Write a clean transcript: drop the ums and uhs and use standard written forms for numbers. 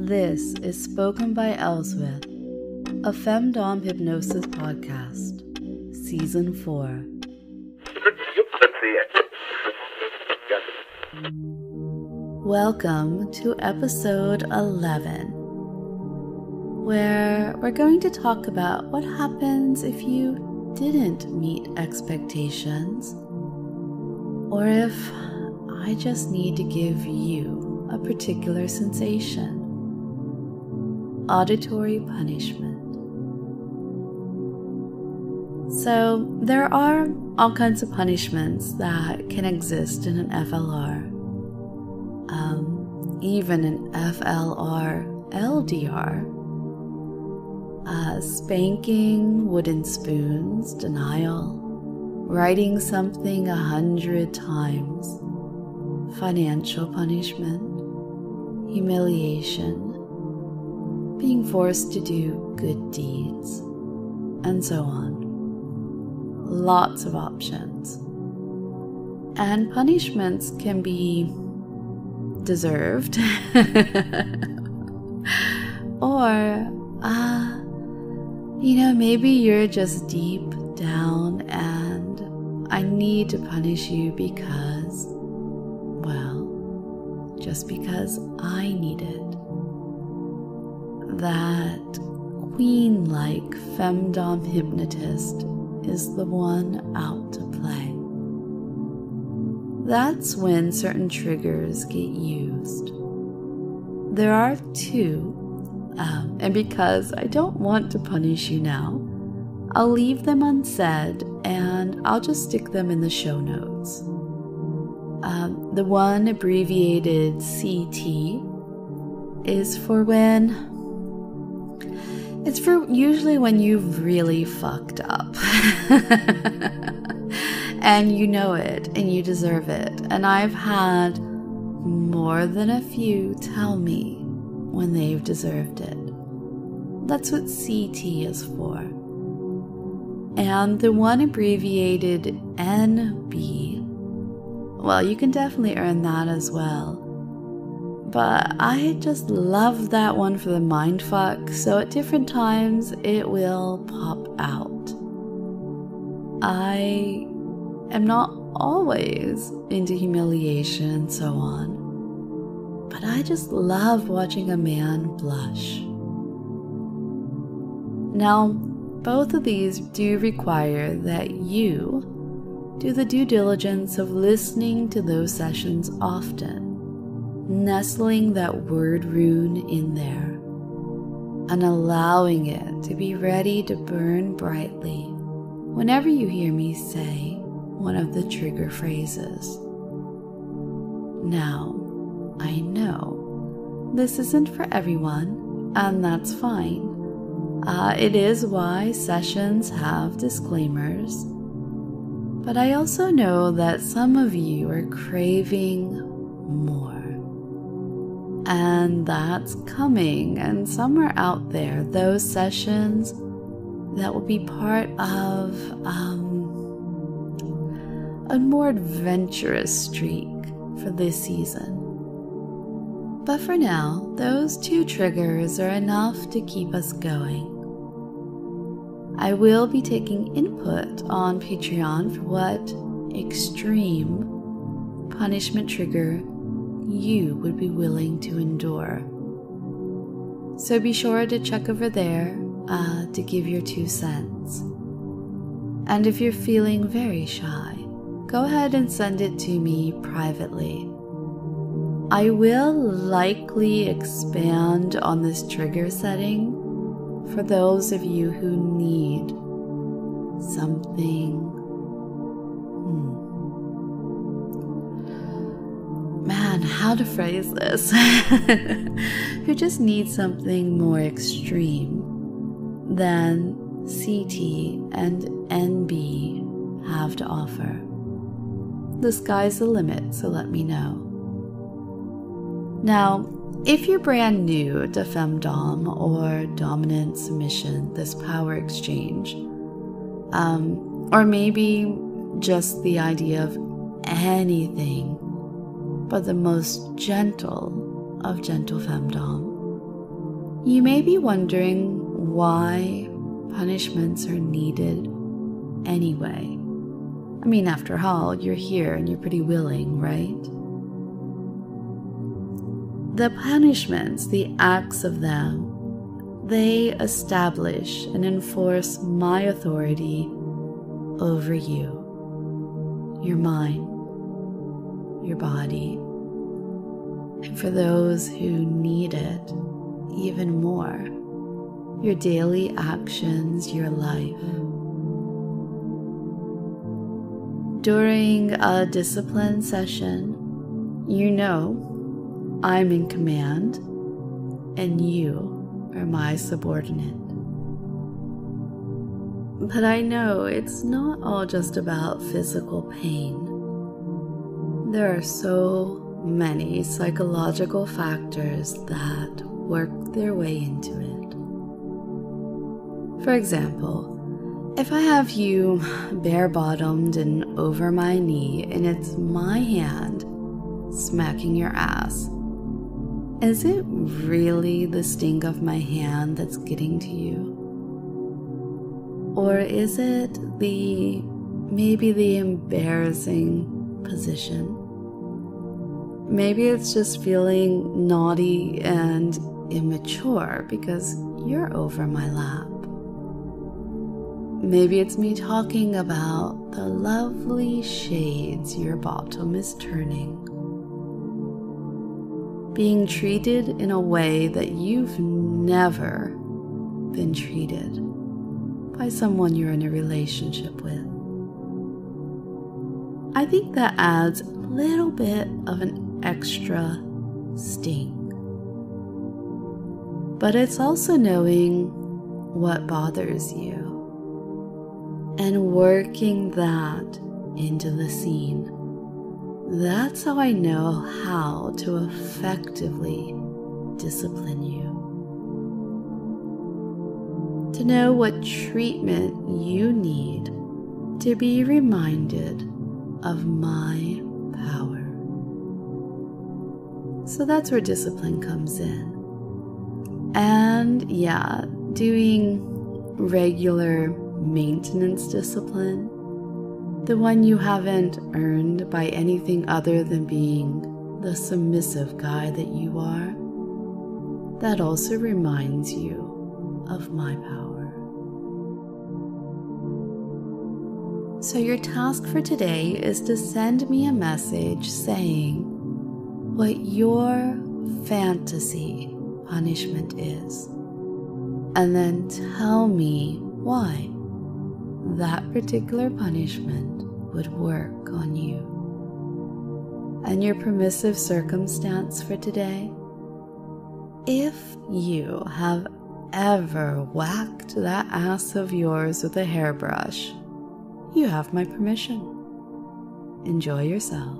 This is Spoken by Elswith, a Femdom Hypnosis podcast, Season 4. Welcome to Episode 11, where we're going to talk about what happens if you didn't meet expectations, or if I just need to give you a particular sensation. Auditory punishment. So there are all kinds of punishments that can exist in an FLR. Even in FLR LDR. Spanking, wooden spoons, denial, writing something 100 times, financial punishment, humiliation, being forced to do good deeds, and so on. Lots of options. And punishments can be deserved or maybe you're just deep down and I need to punish you because, just because I need it. That queen-like femdom hypnotist is the one out to play. That's when certain triggers get used. There are two, and because I don't want to punish you now, I'll leave them unsaid and I'll just stick them in the show notes. The one abbreviated CT is for usually when you've really fucked up. And you know it, and you deserve it. And I've had more than a few tell me when they've deserved it. That's what CT is for. And the one abbreviated NB, you can definitely earn that as well. But I just love that one for the mindfuck, so at different times it will pop out. I am not always into humiliation and so on, but I just love watching a man blush. Now, both of these do require that you do the due diligence of listening to those sessions often, nestling that word rune in there, and allowing it to be ready to burn brightly whenever you hear me say one of the trigger phrases. Now, I know this isn't for everyone, and that's fine. It is why sessions have disclaimers, but I also know that some of you are craving more. And that's coming, and some are out there, those sessions that will be part of a more adventurous streak for this season. But for now, those two triggers are enough to keep us going. I will be taking input on Patreon for what extreme punishment trigger you would be willing to endure. So be sure to check over there to give your 2 cents. And if you're feeling very shy, go ahead and send it to me privately. I will likely expand on this trigger setting for those of you who need something how to phrase this, who just need something more extreme than CT and NB have to offer. The sky's the limit, so let me know. Now, if you're brand new to Femdom or Dominant Submission, this power exchange, or maybe just the idea of anything but the most gentle of gentle femdom, You may be wondering why punishments are needed anyway. I mean, after all, you're here and you're pretty willing, right? The punishments, the acts of them, they establish and enforce my authority over you, your mind, your body, and for those who need it even more, your daily actions, your life. During a discipline session, you know I'm in command and you are my subordinate. But I know it's not all just about physical pain. There are so many psychological factors that work their way into it. For example, if I have you bare-bottomed and over my knee and it's my hand smacking your ass, is it really the sting of my hand that's getting to you? Or is it maybe the embarrassing position? Maybe it's just feeling naughty and immature because you're over my lap. Maybe it's me talking about the lovely shades your bottom is turning. Being treated in a way that you've never been treated by someone you're in a relationship with. I think that adds a little bit of an extra sting. But it's also knowing what bothers you and working that into the scene. That's how I know how to effectively discipline you. To know what treatment you need to be reminded of my power. So that's where discipline comes in. And yeah, doing regular maintenance discipline, the one you haven't earned by anything other than being the submissive guy that you are, that also reminds you of my power. So your task for today is to send me a message saying what your fantasy punishment is, and then tell me why that particular punishment would work on you. And your permissive circumstance for today: if you have ever whacked that ass of yours with a hairbrush, you have my permission. Enjoy yourself.